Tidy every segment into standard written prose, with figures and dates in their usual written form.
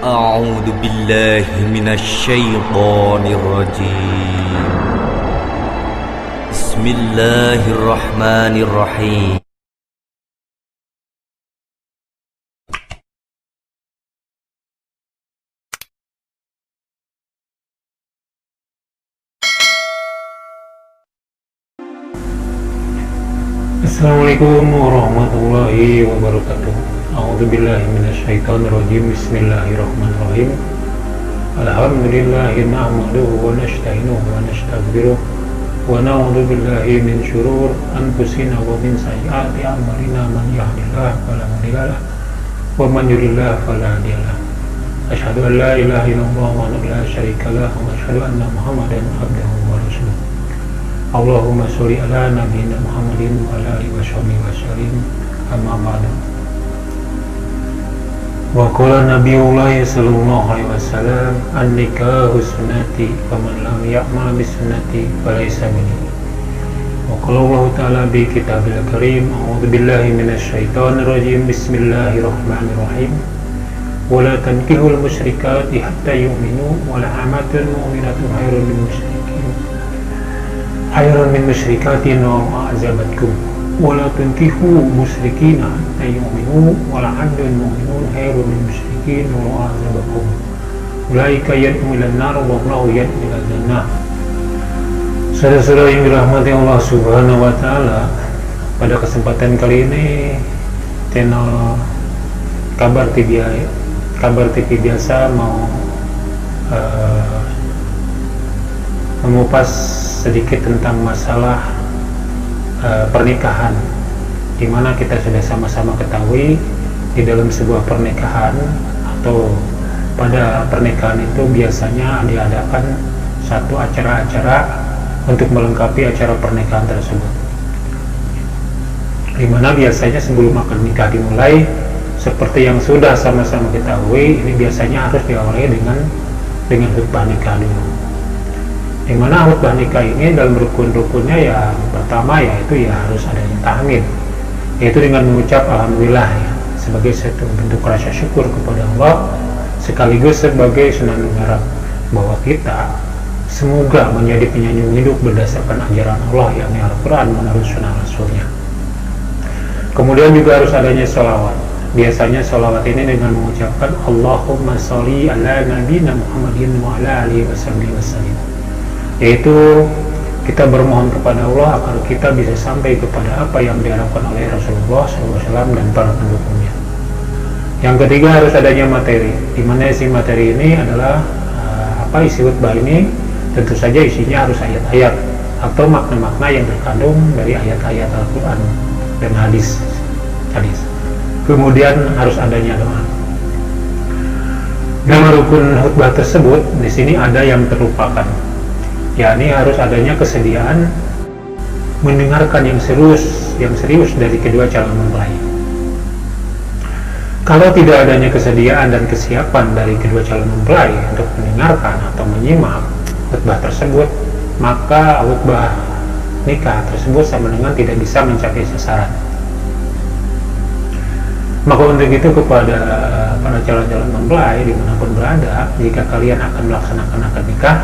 أعوذ بالله من الشيطان الرجيم. بسم الله الرحمن الرحيم. Assalamualaikum warahmatullahi wabarakatuh. A'udzubillahi minasyaitonirrajim. Bismillahirrahmanirrahim. Alhamdulillahi nahmaduhu wa nasta'inuhu wa nastaghfiruh wa na'udzu billahi min syurur anfusina wa min sayyiati a'malina. Man yahdihillahu fala mudilla lahu wa man yudlil fala hadiya lahu. Asyhadu an la ilaha illallah wa la syarika lahu wa asyhadu anna Muhammadan abduhu wa rasuluh. Allahumma sholli ala nabiyyina Muhammadin wa ala alihi washabihi wasallim. Amma ba'du. Wa qala nabiyullah sallallahu alaihi wasallam, an-nikahu sunnati faman lam ya'mal bis sunnati falaysa minni. Wa qala Allah ta'ala bi kitabil karim, a'udzu billahi minasy syaithanir rajim. Bismillahirrahmanirrahim. Wa la tankihul musyrikati hatta yu'minu wa la amatun mu'minatun khairun min musyrikatin wa a'jabatkum wa la tunkihu musyrikina hatta yu'minu wa la 'abdun mu'minun khairun min musyrikin wa a'jabakum ulaika yad'u ilan nar wa Allahu yad'u ilal jannah. Saudara-saudara yang dirahmati Allah Subhanahu wa taala, pada kesempatan kali ini channel Kabar TV biasa mau mengupas sedikit tentang masalah pernikahan, di mana kita sudah sama-sama ketahui di dalam sebuah pernikahan atau pada pernikahan itu biasanya diadakan satu acara-acara untuk melengkapi acara pernikahan tersebut, di mana biasanya sebelum akad nikah dimulai, seperti yang sudah sama-sama ketahui, ini biasanya harus diawali dengan khutbah nikah dulu. Di mana khutbah nikah ini dalam rukun-rukunnya yang pertama yaitu harus adanya tahmid, yaitu dengan mengucap alhamdulillah sebagai satu bentuk rasa syukur kepada Allah, sekaligus sebagai sunnah mengharap bahwa kita semoga menjadi penyanyi hidup berdasarkan ajaran Allah, yakni Al-Quran menurut sunnah Rasulnya. Kemudian juga harus adanya sholawat. Biasanya sholawat ini dengan mengucapkan Allahumma sholli ala nabiyina Muhammadin wa ala alihi wasallam, yaitu kita bermohon kepada Allah agar kita bisa sampai kepada apa yang diharapkan oleh Rasulullah SAW dan para pendukungnya. Yang ketiga harus adanya materi, di mana isi materi ini adalah isi khutbah ini tentu saja isinya harus ayat-ayat atau makna-makna yang terkandung dari ayat-ayat Al-Quran dan hadis. Kemudian harus adanya doa. Dalam rukun khutbah tersebut di sini ada yang terlupakan, yakni harus adanya kesediaan mendengarkan yang serius dari kedua calon mempelai. Kalau tidak adanya kesediaan dan kesiapan dari kedua calon mempelai untuk mendengarkan atau menyimak khutbah tersebut, maka khutbah nikah tersebut sama dengan tidak bisa mencapai sasaran. Maka untuk itu kepada para calon-calon mempelai dimanapun berada, jika kalian akan melaksanakan akad nikah,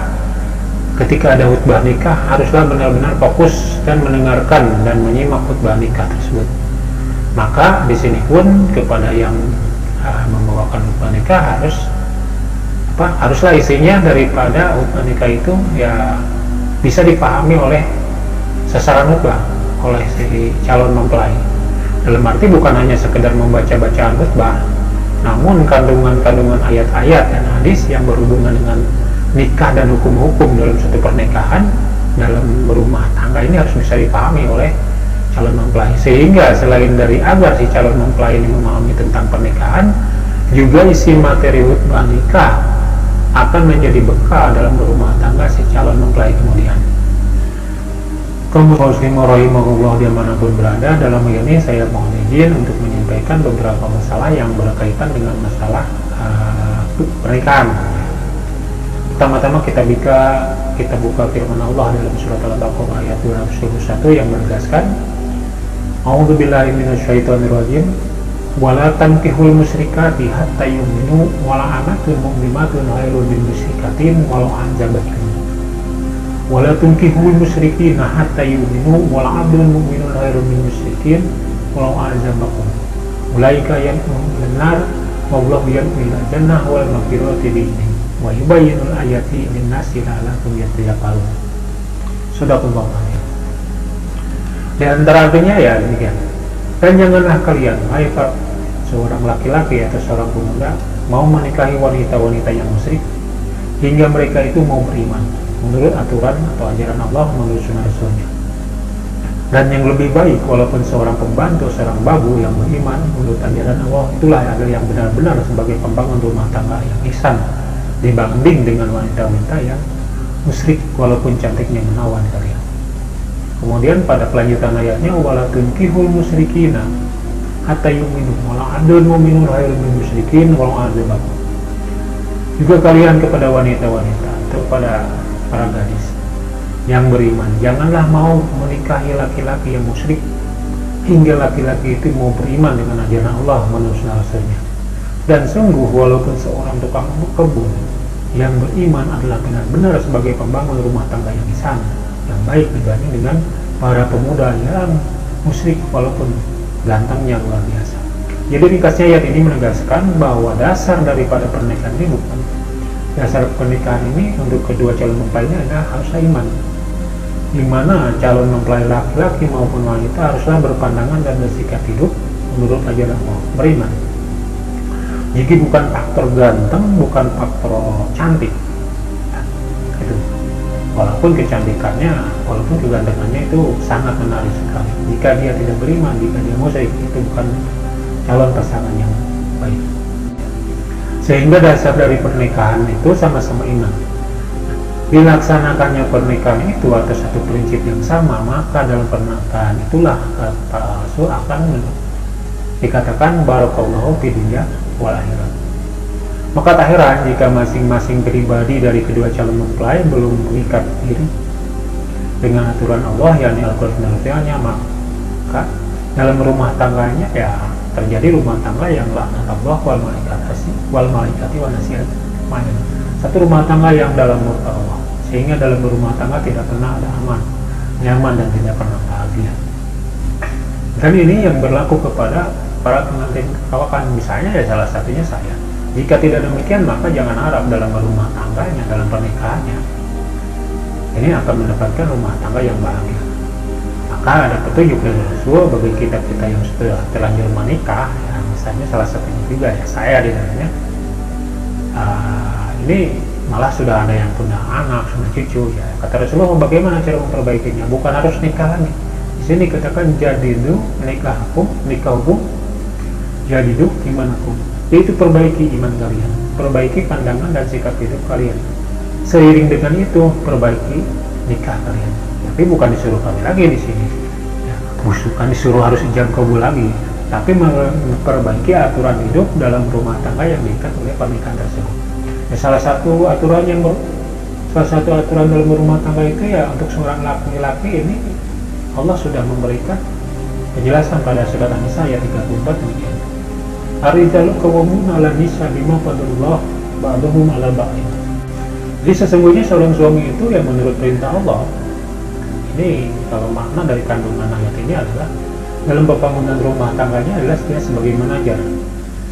ketika ada khutbah nikah haruslah benar-benar fokus dan mendengarkan dan menyimak khutbah nikah tersebut. Maka di sini pun kepada yang membawakan khutbah nikah haruslah isinya daripada khutbah nikah itu bisa dipahami oleh sasaran khutbah, oleh si calon mempelai. Dalam arti bukan hanya sekedar membaca bacaan khutbah, namun kandungan-kandungan ayat-ayat dan hadis yang berhubungan dengan nikah dan hukum-hukum dalam suatu pernikahan, dalam berumah tangga ini harus bisa dipahami oleh calon mempelai, sehingga selain dari agar si calon mempelai ini memahami tentang pernikahan, juga isi materi khutbah nikah akan menjadi bekal dalam berumah tangga si calon mempelai kemudian. Muslim rahimahullah dimanapun berada, dalam hal ini saya mohon izin untuk menyampaikan beberapa masalah yang berkaitan dengan masalah pernikahan. Pertama-tama kita buka firman Allah dalam surat Al-Baqarah ayat 221 yang menegaskan, A'udzubillahi minasyaitonirrajim, wala tankihul musyrikati hatta yu'minu wala amatun mu'minatun khairun min musyrikatin walau a'jabatkum wala tankihul musyrikina hatta yu'minu wala abdun mu'minun khairun min musyrikin walau a'jabakum ulaika yad'una nar wallahu yad'u ila jannah wal maghfirati bi'izni wa yubayyinul ayati lin-nasi la'allahum yattaqun. Sadaqallahu alaihi. Di antara artinya ya demikian. Dan janganlah kalian, hai seorang laki-laki atau seorang pemuda mau menikahi wanita-wanita yang musyrik hingga mereka itu mau beriman menurut aturan atau ajaran Allah, menurut sunnah Rasulnya. Dan yang lebih baik, walaupun seorang pembantu, seorang babu yang beriman menurut ajaran Allah, itulah yang benar-benar sebagai pembangun rumah tangga yang ihsan dibanding dengan wanita-wanita yang musyrik walaupun cantiknya menawan kalian. Kemudian pada kelanjutan ayatnya, wala tunkihul musyrikina hatta yu'minu wala adun mu'minun khairun min musyrikin walau a'jabakum. Juga kalian kepada wanita-wanita atau pada para gadis yang beriman, janganlah mau menikahi laki-laki yang musyrik hingga laki-laki itu mau beriman dengan ajaran Allah menurut Rasulnya. Dan sungguh walaupun seorang tukang kebun yang beriman adalah benar-benar sebagai pembangun rumah tangga yang ihsan, yang baik dibanding dengan para pemuda yang musyrik walaupun gantengnya luar biasa. Jadi ringkasnya ayat ini menegaskan bahwa dasar daripada pernikahan ini bukan dasar pernikahan ini untuk kedua calon mempelainya adalah haruslah iman, di mana calon mempelai laki-laki maupun wanita haruslah berpandangan dan bersikap hidup menurut ajaran Allah, beriman. Jadi bukan faktor ganteng, bukan faktor cantik. Itu. Walaupun kecantikannya, walaupun kegantengannya itu sangat menarik sekali. Jika dia tidak beriman, jika dia musyrik, itu bukan calon pasangan yang baik. Sehingga dasar dari pernikahan itu sama-sama iman. Dilaksanakannya pernikahan itu atas satu prinsip yang sama, maka dalam pernikahan itulah kata Rasul akan dikatakan barakallahu fid dunya wal akhirat. Maka tak heran jika masing-masing pribadi dari kedua calon mempelai belum mengikat diri dengan aturan Allah, yakni Al-Quran dan Rasulnya, maka dalam rumah tangganya ya terjadi rumah tangga yang laknat Allah wal malaikati wa nasihat. Satu rumah tangga yang dalam murka Allah, sehingga dalam rumah tangga tidak pernah ada aman, nyaman dan tidak pernah bahagia. Dan ini yang berlaku kepada para pengantin kawakan, misalnya ya salah satunya saya. Jika tidak demikian, maka jangan harap dalam rumah tangganya, dalam pernikahannya ini akan mendapatkan rumah tangga yang bahagia. Maka ada petunjuk dari Rasul bagi kita yang sudah terlanjur menikah, ya, misalnya salah satunya juga ya saya di dalamnya. Ini malah sudah ada yang punya anak, sudah cucu. Ya, kata Rasulullah, bagaimana cara memperbaikinya? Bukan harus nikah lagi. Di sini katakan jadidu nikahkum jadidu imanakum. Yaitu perbaiki iman kalian, perbaiki pandangan dan sikap hidup kalian. Seiring dengan itu perbaiki nikah kalian. Tapi bukan disuruh kami lagi di sini. Ya, bukan disuruh harus ijab kabul lagi, tapi memperbaiki aturan hidup dalam rumah tangga yang diikat oleh pernikahan tersebut. Ya, salah satu aturan dalam rumah tangga itu ya untuk seorang laki-laki ini Allah sudah memberikan penjelasan pada surat An-Nisa ayat 34 demikian. Ar-rijalu qawwamuna 'alan nisa bima fadallallah ba'dahum 'ala ba'din. Jadi sesungguhnya seorang suami itu yang menurut perintah Allah, ini kalau makna dari kandungan ayat ini adalah dalam pembangunan rumah tangganya adalah dia sebagai manajer,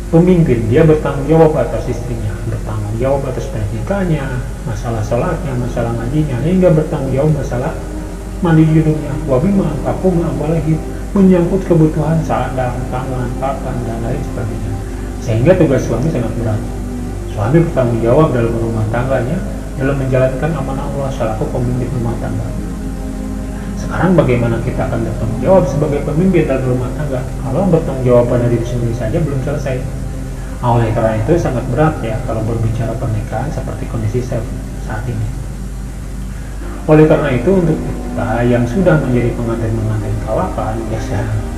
pemimpin. Dia bertanggung jawab atas istrinya, bertanggung jawab atas pendidikannya, masalah sholatnya, masalah ngajinya, hingga bertanggung jawab masalah mandi junubnya, wabima akum apalagi menyangkut kebutuhan sandang, pangan, papan dan lain sebagainya. Sehingga tugas suami sangat berat. Suami bertanggung jawab dalam rumah tangganya dalam menjalankan amanah Allah selaku pemimpin rumah tangga. Sekarang bagaimana kita akan bertanggung jawab sebagai pemimpin dalam rumah tangga kalau bertanggung jawab pada diri sendiri saja belum selesai? Oleh karena itu sangat berat ya kalau berbicara pernikahan seperti kondisi saat ini. Oleh karena itu untuk kita yang sudah menjadi pengantin kawakan,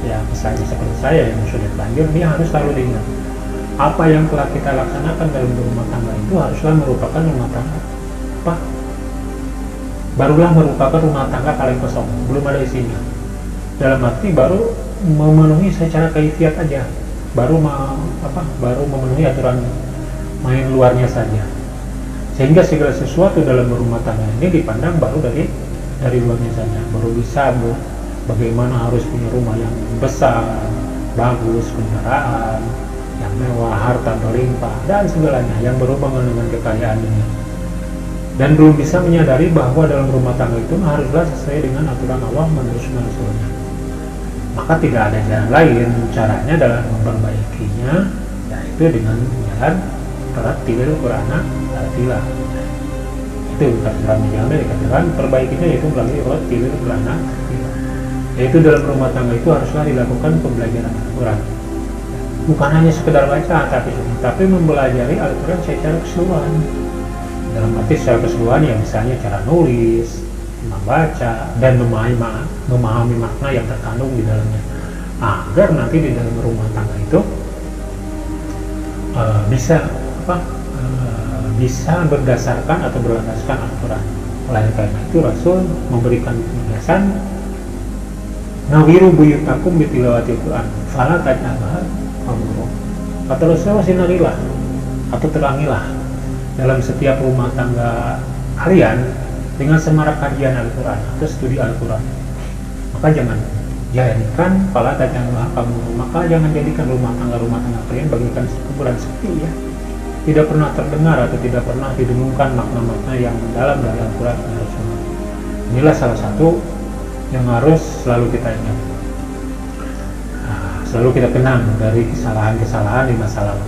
ya misalnya seperti saya yang sudah terlanjur, dia harus selalu diingat apa yang telah kita laksanakan dalam rumah tangga itu haruslah merupakan rumah tangga apa? Barulah merupakan rumah tangga kaleng kosong, belum ada isinya. Dalam arti baru memenuhi secara kaifiat aja, baru memenuhi aturan main luarnya saja, sehingga segala sesuatu dalam berumah tangga ini dipandang baru dari luarnya saja. Baru bisa bagaimana harus punya rumah yang besar, bagus, kendaraan yang mewah, harta berlimpah, dan segalanya yang berhubungan dengan kekayaan dunia. Dan belum bisa menyadari bahwa dalam rumah tangga itu haruslah sesuai dengan aturan Allah menurut Rasulnya. Maka tidak ada jalan lain, caranya dalam memperbaikinya yaitu dengan jalan Rattilil Qur'ana tartila. Itu kata Rami Jamil dikatakan perbaikinya yaitu melalui Rattilil Qur'ana tartila. Yaitu dalam rumah tangga itu haruslah dilakukan pembelajaran Al-Quran. Bukan hanya sekedar baca, tapi mempelajari Al-Quran secara keseluruhan. Dalam arti secara keseluruhan ya misalnya cara nulis, membaca, dan memahami makna yang terkandung di dalamnya, agar nanti di dalam rumah tangga itu bisa berdasarkan atau berlandaskan Al-Quran. Oleh karena itu Rasul memberikan penegasan, nawiru buyutakum bitilawati Quran fala taj'alha qamura. Kata Rasulullah, sinarilah atau terangilah dalam setiap rumah tangga kalian dengan semarak kajian Al-Quran atau studi Al-Quran. Maka jangan jadikan fala taj'alha qamura, maka jangan jadikan rumah tangga kalian bagaikan kuburan sepi, ya. Tidak pernah terdengar atau tidak pernah didengungkan makna-makna yang mendalam dari Al-Quran dan Rasulullah. Inilah salah satu yang harus selalu kita ingat, selalu kita kenang dari kesalahan-kesalahan di masa lalu.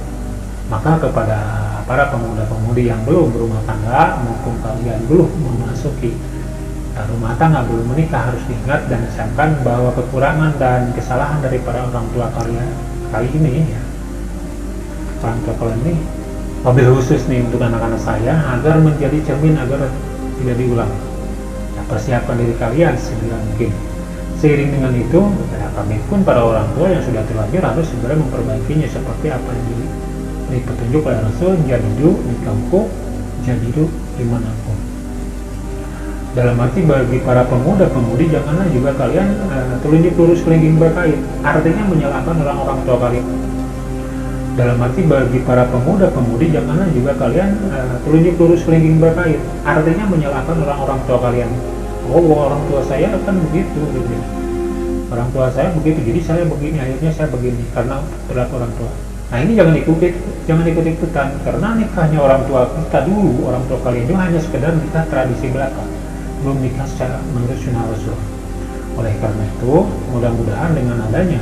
Maka kepada para pemuda-pemudi yang belum berumah tangga maupun kalian belum memasuki rumah tangga, belum menikah, harus diingat dan disampaikan bahwa kekurangan dan kesalahan dari para orang tua kalian kali ini, ya, orang tua kalian ini, mobil khusus nih untuk anak-anak saya, agar menjadi cermin agar tidak diulang. Persiapkan diri kalian segera mungkin. Seiring dengan itu, kami pun para orang tua yang sudah terlanjur harus segera memperbaikinya seperti apa yang diberi petunjuk oleh Rasul, jadidu nikahku, jadidu dimanakum. Dalam arti bagi para pemuda-pemudi, janganlah juga kalian telunjuk lurus kelingking berkait, artinya menyalahkan orang-orang tua kalian. Dalam arti bagi para pemuda-pemudi, janganlah juga kalian telunjuk lurus kelingking berkait, artinya menyalahkan orang-orang tua kalian. Oh, orang tua saya kan begitu, gitu. Orang tua saya begitu, jadi saya begini, akhirnya saya begini karena perilaku orang tua. Nah, ini jangan ikut-ikutan, karena nikahnya orang tua kita dulu, orang tua kalian itu hanya sekedar nikah tradisi belaka, belum nikah secara menurut sunnah Rasul. Oleh karena itu, mudah-mudahan dengan adanya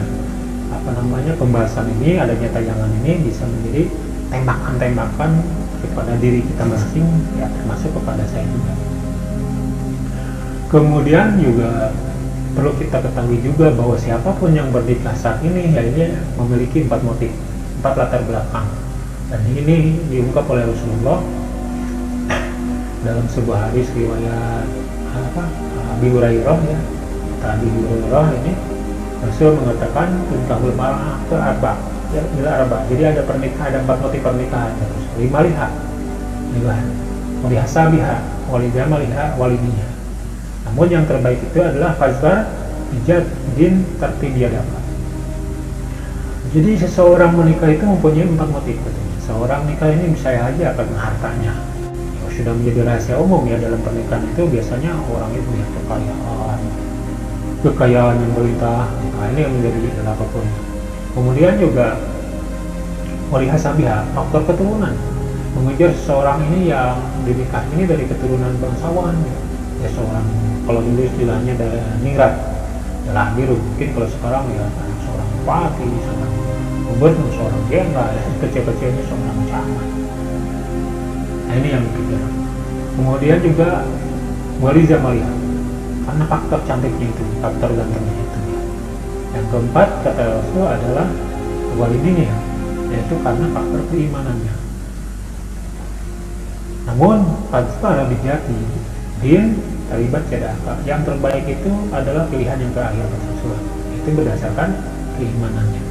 pembahasan ini, adanya tayangan ini bisa menjadi tembakan-tembakan kepada diri kita masing, ya, termasuk kepada saya juga. Kemudian juga perlu kita ketahui juga bahwa siapapun yang bernikah saat ini, ya, ini memiliki 4 motif, 4 latar belakang. Dan ini diungkap oleh Rasulullah dalam sebuah hadis riwayat Abi Hurairah, ya. Abi Hurairah ini Rasul mengatakan tunkahul mar'ah ke arba, ya, jadi ada pernikahan, ada 4 motif pernikahan. Terus 5 liha, walihasabiha, walidamaliha, walidinya. Namun yang terbaik itu adalah fazbar ijad din tertibiyadaka. Jadi seseorang menikah itu mempunyai 4 motif. Seorang nikah ini bisa saja karena hartanya, ya, sudah menjadi rahasia umum, ya, dalam pernikahan itu biasanya orang itu punya kekayaan yang berlimpah. Nah, ini yang menjadi adalah apapun. Kemudian juga walihasabiha, faktor keturunan, mengejar seseorang ini yang dinikah ini dari keturunan bangsawan, ya, seorang, kalau dulu istilahnya dari ningrat, adalah biru. Mungkin kalau sekarang ya seorang bupati, seorang gubernur, seorang jenderal, ya, kecil-kecilnya seorang camat. Nah, ini yang ketiga. Kemudian juga waliza malihat, karena faktor cantiknya itu, faktor gantengnya itu. Yang keempat kata Rasul adalah walidinya, yaitu karena faktor keimanannya. Namun pada bijati din terlibat sedekah, yang terbaik itu adalah pilihan yang terakhir Rasul, itu berdasarkan keimanannya.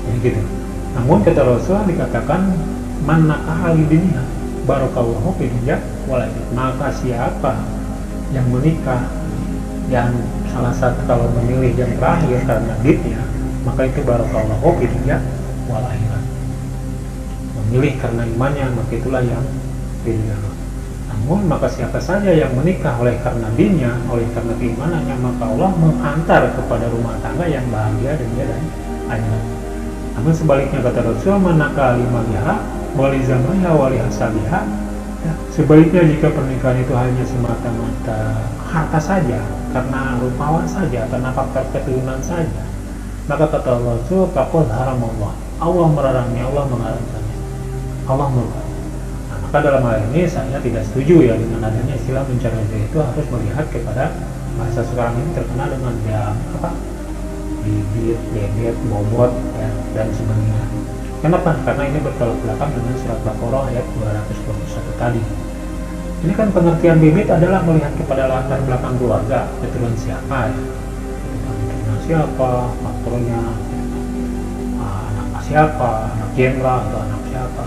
Jadi gitu. Namun kata Rasul dikatakan man nakaha lidinya barakallahu fi dunya wal akhirah. Maka siapa yang menikah, yang salah satu kalau memilih yang terakhir karena dinnya, maka itu barakallahu fi dunya wal akhirat. Memilih karena imannya, maka itulah yang pilihan. Namun maka siapa saja yang menikah oleh karena dinnya, oleh karena keimanannya, maka Allah menghantar kepada rumah tangga yang bahagia dunia dan akhirat. Namun sebaliknya kata Rasul, manaka lima biha wali zamanya wali hasabiha. Ya, sebaliknya jika pernikahan itu hanya semata-mata harta saja, karena rupawan saja, karena faktor keturunan saja, maka kata Rasul, faqad haram Allah melarangnya, Allah mengharamkannya, Allah murka. Nah, maka dalam hal ini saya tidak setuju ya dengan adanya istilah mencari rezeki. Itu harus melihat kepada bahasa sekarang ini terkenal dengan bibit, bebet, bobot ya, dan sebagainya. Kenapa? Karena ini bertolak belakang dengan surat Baqarah ayat 221 tadi. Ini kan pengertian bibit adalah melihat kepada latar belakang keluarga, keturunan siapa ya, keturunan siapa, faktornya, anak siapa, anak jenderal atau anak siapa.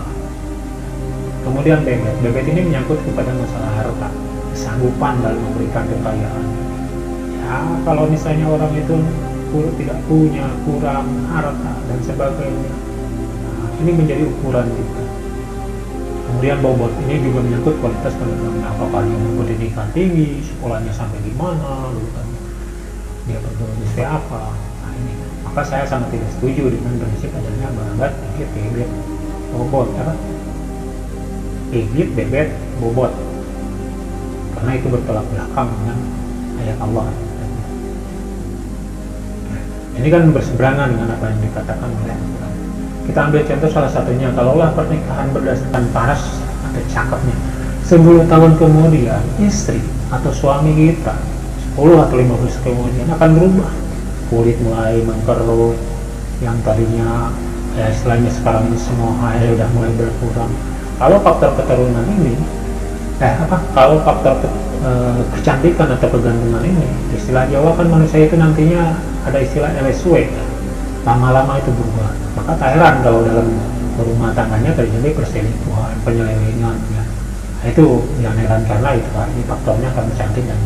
Kemudian bebet ini menyangkut kepada masalah harta, kesanggupan dalam memberikan kekayaan. Ya, kalau misalnya orang itu tidak punya, kurang harta dan sebagainya, nah, ini menjadi ukuran kita. Kemudian bobot ini juga menyangkut kualitas pendidikan, apakah dia berpendidikan tinggi, sekolahnya sampai di mana, dia perguruan tinggi apa. Nah, ini maka saya sangat tidak setuju dengan prinsip adanya babat, bebet, bobot, apa? Bebet, bobot, karena itu bertolak belakang dengan ayat Allah. Ini kan berseberangan dengan apa yang dikatakan oleh Al-Quran. Kita ambil contoh salah satunya, kalaulah pernikahan berdasarkan paras atau cakepnya, 10 tahun kemudian istri atau suami kita 10 atau 15 kemudian akan berubah, kulit mulai mengkerut, yang tadinya ya istilahnya sekarang ini semua air udah mulai berkurang. Kalau faktor keturunan ini, kalau faktor kecantikan atau kegantengan ini, istilah Jawa kan manusia itu nantinya ada istilah LSW, lama-lama itu berubah. Maka tak heran kalau dalam rumah tangganya terjadi perselingkuhan, penyelewengan ya. Nah, itu yang heran karena itu ini faktornya karena cantik dan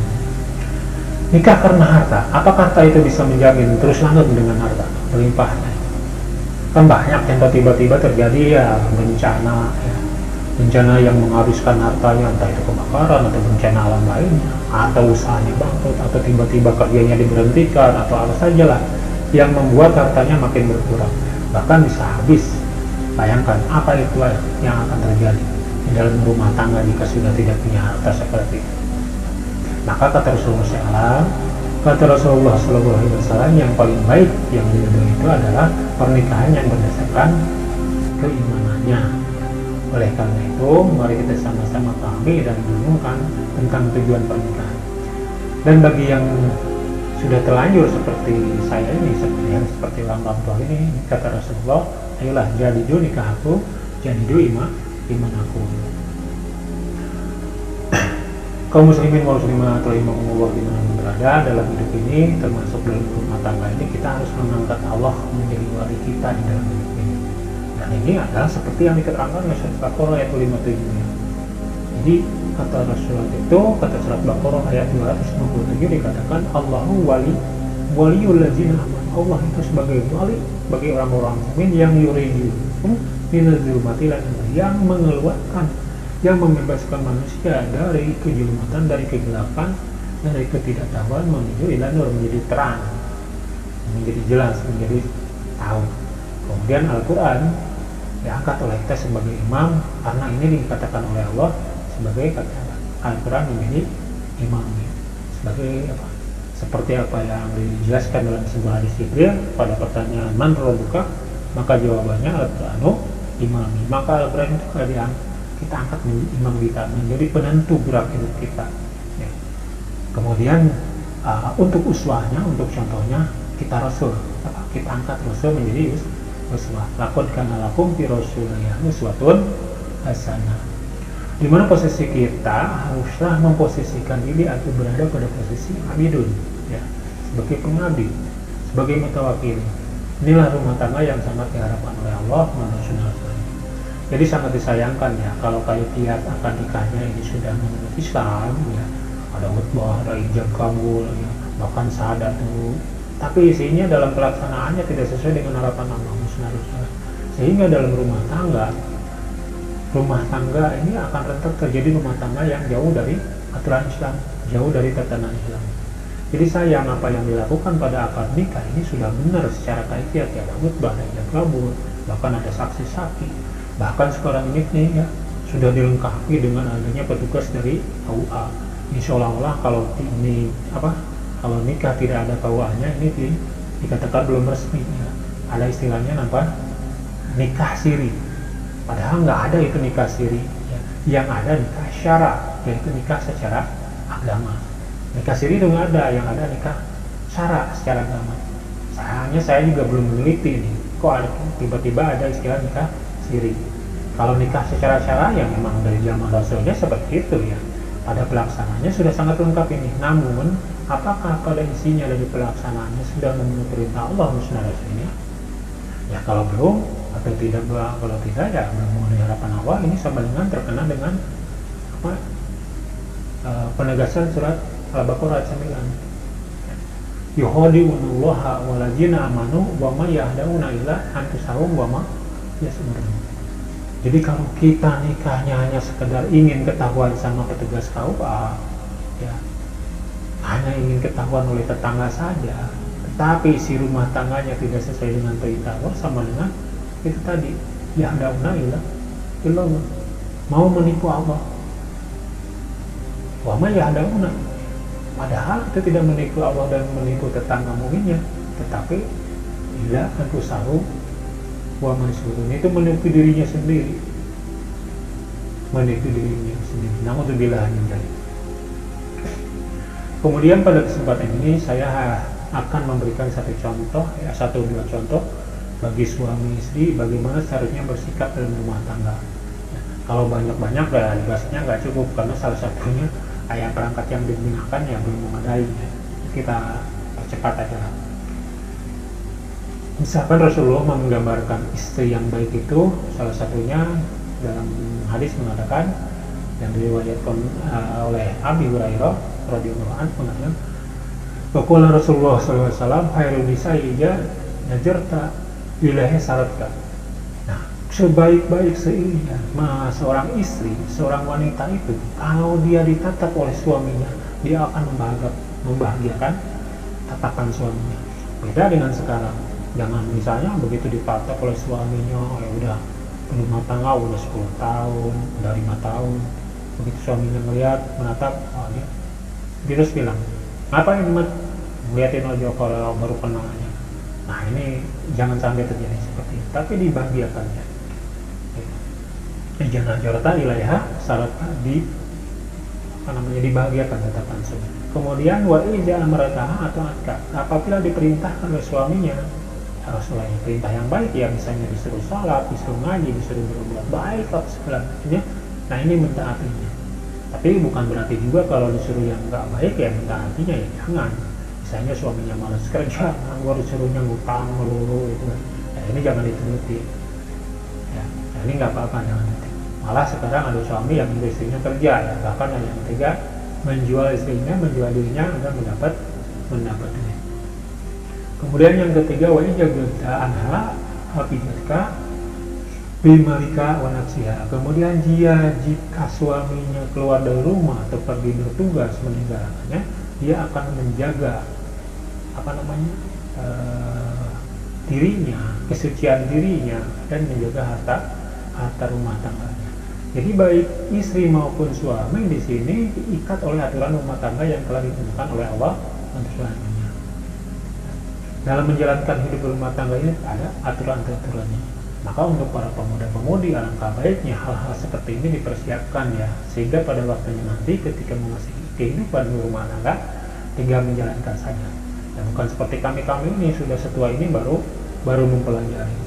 nikah karena harta. Apakah harta itu bisa menjamin terus lanjut dengan harta melimpahnya? Kan banyak contoh tiba-tiba terjadi ya bencana ya. Bencana yang menghabiskan hartanya, entah itu kebakaran atau bencana alam lainnya, atau usahanya bangkrut, atau tiba-tiba kerjanya diberhentikan, atau apa sajalah yang membuat hartanya makin berkurang, bahkan bisa habis. Bayangkan apa itu yang akan terjadi di dalam rumah tangga jika sudah tidak punya harta seperti itu. Maka kata Rasulullah SAW, yang paling baik yang diridhoi itu adalah pernikahan yang berdasarkan keimanannya. Oleh karena itu, mari kita sama-sama pahami dan merenungkan tentang tujuan pernikahan. Dan bagi yang sudah terlanjur seperti saya ini, seperti orang tua ini, kata Rasulullah, ayolah jadidu nikah aku, jadidu iman aku. Kaum muslimin wal muslimat rahimahumullah dimanapun berada dalam hidup ini, termasuk dalam rumah tangga ini, kita harus mengangkat Allah menjadi wali kita di dalam hidup ini. Dan ini adalah seperti yang diterangkan oleh surat Baqarah ayat 57. Jadi kata Rasulullah itu, kata surat Baqarah ayat 257 dikatakan Allahu waliyul ladzina amanu. Allah itu sebagai wali bagi orang-orang mukmin yang yuridun minaz zulumati ila nur, yang mengeluarkan, yang membebaskan manusia dari kejulumatan, dari kegelapan, dari ketidaktahuan menuju ila nur, menjadi terang, menjadi jelas, menjadi tahu. Kemudian Al-Quran diangkat oleh kita sebagai imam, karena ini dikatakan oleh Allah sebagai kata Al-Quran menjadi imam, sebagai apa? Seperti apa yang dijelaskan dalam sebuah hadis Jibril pada pertanyaan man rabbuka, maka jawabannya Al-Quranu imami. Maka Al-Quran itu kalau kita angkat menjadi imam kita, menjadi penentu gerak hidup kita ya. Kemudian untuk uswahnya, untuk contohnya kita Rasul, kita angkat Rasul menjadi uswah. Laqad kana lakum fi Rasulillah uswatun hasanah. Di mana posisi kita haruslah memposisikan diri atau berada pada posisi abidun ya, sebagai pengabdi, sebagai mutawakil. Inilah rumah tangga yang sangat diharapkan oleh Allah Subhanahu. Jadi sangat disayangkan ya kalau panitia akan nikahnya ini sudah menurut Islam ya, ada khutbah, ada ijab kabul ya, bahkan syahadat dulu tapi isinya dalam pelaksanaannya tidak sesuai dengan harapan Allah sehingga dalam rumah tangga ini akan rentan terjadi rumah tangga yang jauh dari aturan Islam, jauh dari tatanan Islam. Jadi sayang apa yang dilakukan pada akad nikah ini sudah benar secara kaifiat, ya, ada khutbah, ada kabul, bahkan ada saksi-saksi, bahkan sekarang ini nih, ya, sudah dilengkapi dengan adanya petugas dari KUA. Ini seolah-olah kalau nikah tidak ada KUA-nya ini dikatakan belum resmi, ya. Ada istilahnya nikah siri, padahal nggak ada itu nikah siri, ya. Yang ada nikah syara, yaitu nikah secara agama. Nikah siri itu nggak ada, yang ada nikah syara secara agama. Sayangnya saya juga belum meneliti ini, kok ada tiba-tiba ada istilah nikah siri. Kalau nikah secara syara yang memang dari zaman Rasulnya seperti itu, ya. Pada pelaksanaannya sudah sangat lengkap ini. Namun apakah pada isinya dari pelaksanaannya sudah memenuhi perintah Allah dan Rasulnya? Ya kalau belum atau tidak, kalau tidak ya belum memenuhi harapan Allah, ini sama dengan terkena dengan penegasan surat Al-Baqarah 9. Yuhadi'unallaha waladzina amanu wa ma yahda'una illa anfusahum wa ma yash'urun. Jadi kalau kita nikahnya hanya sekedar ingin ketahuan sama petugas KUA, ya, hanya ingin ketahuan oleh tetangga saja, tetapi si rumah tangganya tidak sesuai dengan perintah Allah, sama dengan itu tadi, yahda'una illa mau menipu Allah. Wa ma yahda'una, padahal itu tidak menipu Allah dan menipu tetangga mungkinnya, tetapi illa anfusahum wa masyurun, itu menipu dirinya sendiri, namun itu bila hanya. Kemudian pada kesempatan ini saya akan memberikan satu dua contoh bagi suami istri bagaimana seharusnya bersikap dalam rumah tangga. Kalau banyak-banyak bahasanya nggak cukup, karena salah satunya ayat perangkat yang digunakan ya belum memadai. Kita percepat aja. Misalkan Rasulullah menggambarkan istri yang baik itu, salah satunya dalam hadis mengatakan yang diriwayatkan oleh Abi Hurairah radhiyallahu anhu mengatakan, "Qala Rasulullah sallallahu alaihi wasallam, khairun nisa'i najarta ilahi saratka." Nah, sebaik-baik seorang istri, seorang wanita itu, kalau dia ditatap oleh suaminya, dia akan membahagiakan tatapan suaminya. Beda dengan sekarang. Jangan misalnya begitu ditatap oleh suaminya, ya udah berumah tangga udah 10 tahun, udah 5 tahun, begitu suaminya melihat, menatap, dia terus bilang, ngapain mat? Ngeliatin aja kalau baru kenal aja. Nah ini jangan sampai terjadi seperti itu, tapi dibahagiakannya. Jangan jorta ilaiha syarat dibahagiakan tatapan suami. Kemudian wa iza amarataha atau apabila diperintahkan oleh suaminya, harus selain perintah yang baik, ya misalnya disuruh salat, disuruh ngaji, disuruh berbuat baik atau segala macamnya. Nah ini mentaatinya. Tapi bukan berarti juga kalau disuruh yang nggak baik ya mentaatinya ya jangan. Misalnya suaminya malas kerja, nganggur, disuruhnya ngutang melulu itu. Nah ini jangan dituruti. Ya, nah, ini nggak apa-apa, jangan dituruti. Malah sekarang ada suami yang istrinya kerja, ya bahkan ada yang ketiga menjual istrinya, menjual dirinya agar mendapat duit. Kemudian yang ketiga, wa ijagata anha abidatka bimalika wa nafsiha. Kemudian jika suaminya keluar dari rumah atau pergi bertugas meninggalkannya, dia akan menjaga dirinya, kesucian dirinya, dan menjaga harta rumah tangganya. Jadi baik istri maupun suami di sini diikat oleh aturan rumah tangga yang telah ditentukan oleh Allah untuk suaminya. Dalam menjalankan hidup rumah tangga ini ada aturan-aturannya. Maka untuk para pemuda-pemudi alangkah baiknya hal-hal seperti ini dipersiapkan, ya, sehingga pada waktunya nanti ketika memasuki kehidupan rumah tangga tinggal menjalankan saja. Dan bukan seperti kami ini sudah setua ini baru mempelajari.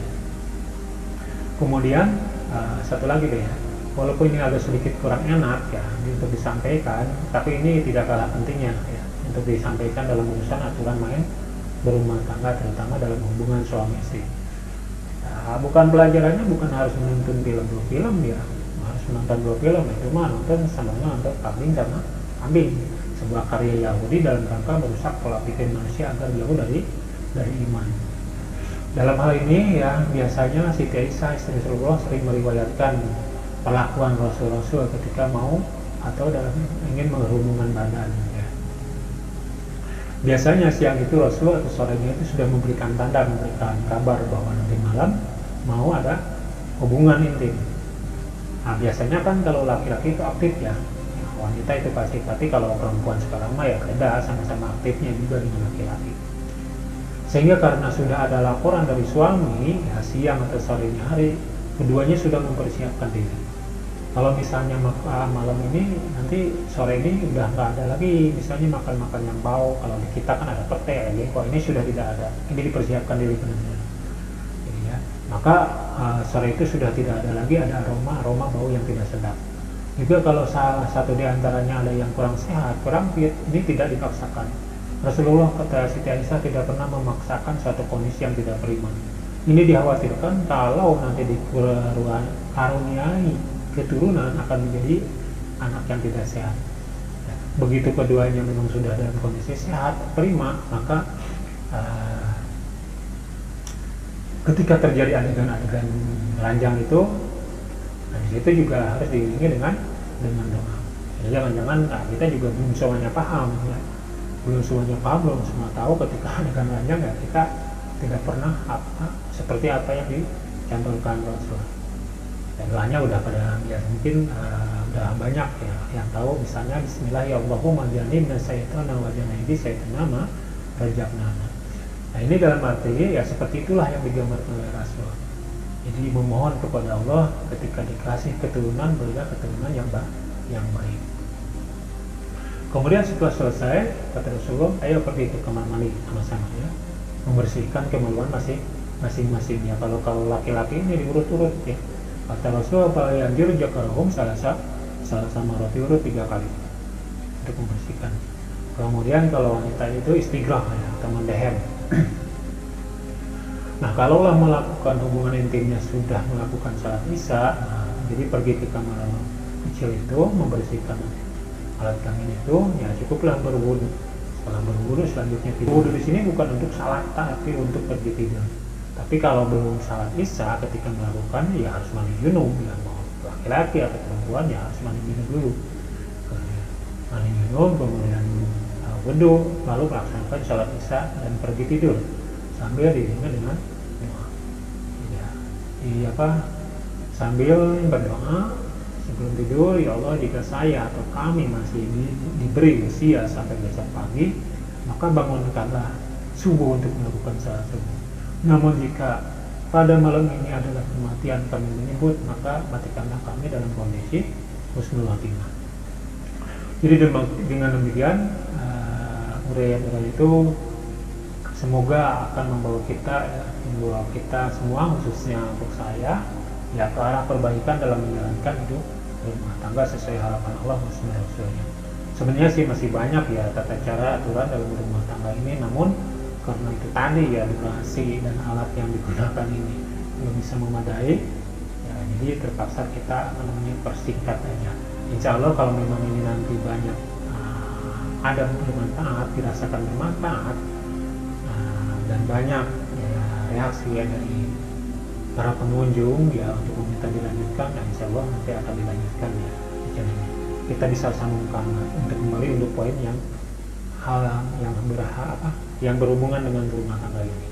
Kemudian satu lagi deh, walaupun ini agak sedikit kurang enak ya untuk disampaikan, tapi ini tidak kalah pentingnya ya untuk disampaikan dalam urusan aturan main berumah tangga, terutama dalam hubungan suami istri. Nah, bukan pelajarannya bukan harus menonton film ya, harus menonton 2 film, itu mah nonton samanya nonton kambing sama kambing. sebuah karya Yahudi dalam rangka merusak pola pikir manusia agar jauh dari iman. Dalam hal ini ya biasanya Siti Aisyah istri Rasulullah sering meriwayatkan perlakuan Rasul ketika mau atau dalam ingin berhubungan badan ya. Biasanya siang itu Rasul atau sorenya itu sudah memberikan tanda, memberikan kabar bahwa nanti malam mau ada hubungan intim. Nah biasanya kan kalau laki-laki itu aktif ya, wanita itu pasti, tapi kalau perempuan sekarang mah ya beda, sama-sama aktifnya juga dengan laki-laki. Sehingga karena sudah ada laporan dari suami ya, siang atau sorenya hari, keduanya sudah mempersiapkan diri. Kalau misalnya malam ini, nanti sore ini udah nggak ada lagi misalnya makan-makan yang bau. Kalau di kita kan ada pete ya, kok ini sudah tidak ada, ini dipersiapkan diri benar-benar. Jadi ya, maka sore itu sudah tidak ada lagi ada aroma bau yang tidak sedap. Juga kalau salah satu di antaranya ada yang kurang sehat, kurang fit, ini tidak dipaksakan. Rasulullah kata Siti Aisyah tidak pernah memaksakan suatu kondisi yang tidak prima. Ini dikhawatirkan kalau nanti dikaruniai keturunan akan menjadi anak yang tidak sehat. Begitu keduanya memang sudah dalam kondisi sehat, prima, maka ketika terjadi adegan-adegan ranjang itu, nah disitu juga harus diiringi dengan doa. Jadi jangan-jangan kita juga belum semuanya paham ya. Belum semuanya paham, belum semua tahu ketika adegan ranjang ya kita tidak pernah seperti apa yang dicantumkan Rasul. Dan doanya udah pada ya mungkin udah banyak ya yang tahu, misalnya Bismillahirrahmanirrahim jannibna syaitana wa jannibi syaitana ma rajabnana. Nah ini dalam arti ya seperti itulah yang digambarkan oleh Rasul. Jadi memohon kepada Allah ketika dikasih keturunan berilah keturunan yang baik. Kemudian setelah selesai, kata Rasulullah, ayo pergi ke kamar mandi sama-sama ya, membersihkan kemaluan masing-masing ya. Kalau laki-laki ini diurut-urut ya. Kata Rasulullah, yang dirjakarhum salah sama roti urut 3 kali untuk membersihkan. Kemudian kalau wanita itu istigrah ya, atau mendehem. Nah, kalaulah melakukan hubungan intimnya sudah melakukan salat isya, nah, jadi pergi ke kamar kecil itu membersihkan alat kelamin itu, ya cukuplah berwudu. Setelah berwudu selanjutnya tidur. Wudu di sini bukan untuk salat, tapi untuk pergi tidur. Tapi kalau belum salat isya ketika melakukan, ya harus mandi junub. Ya mau laki-laki atau perempuan ya harus mandi junub dulu. Mandi junub, kemudian wudu, lalu melaksanakan salat isya dan pergi tidur sambil diiringi dengan doa. Ya, sambil berdoa sebelum tidur, ya Allah, jika saya atau kami masih diberi usia sampai besok pagi, maka bangunkanlah subuh untuk melakukan salat subuh. Namun jika pada malam ini adalah kematian kami menyebut, maka matikanlah kami dalam kondisi husnul khatimah. Jadi dengan demikian uraian itu semoga akan membawa kita semua, khususnya untuk saya, ya ke arah perbaikan dalam menjalankan hidup rumah tangga sesuai harapan Allah dan Rasulnya. Sebenarnya sih masih banyak ya tata cara aturan dalam rumah tangga ini, namun karena itu tadi ya durasi dan alat yang digunakan ini belum bisa memadai ya, jadi terpaksa kita persingkat aja. Insya Allah kalau memang ini nanti banyak ada bermanfaat, dirasakan bermanfaat dan banyak ya, reaksi ya dari para pengunjung ya untuk meminta dilanjutkan, dan insya Allah nanti akan dilanjutkan ya channel. Kita bisa sambungkan untuk kembali untuk poin yang hal yang berhubungan dengan rumah tangga ini.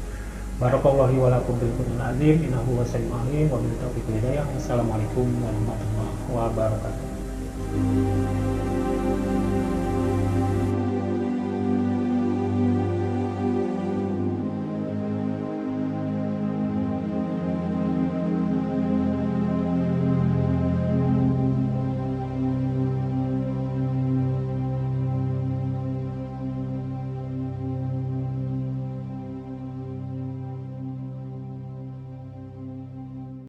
Barakallahu wa lakum bil Qur'anil azim, innahu wasami'ul alim wa bil taufiq hidayah. Assalamualaikum warahmatullahi wabarakatuh.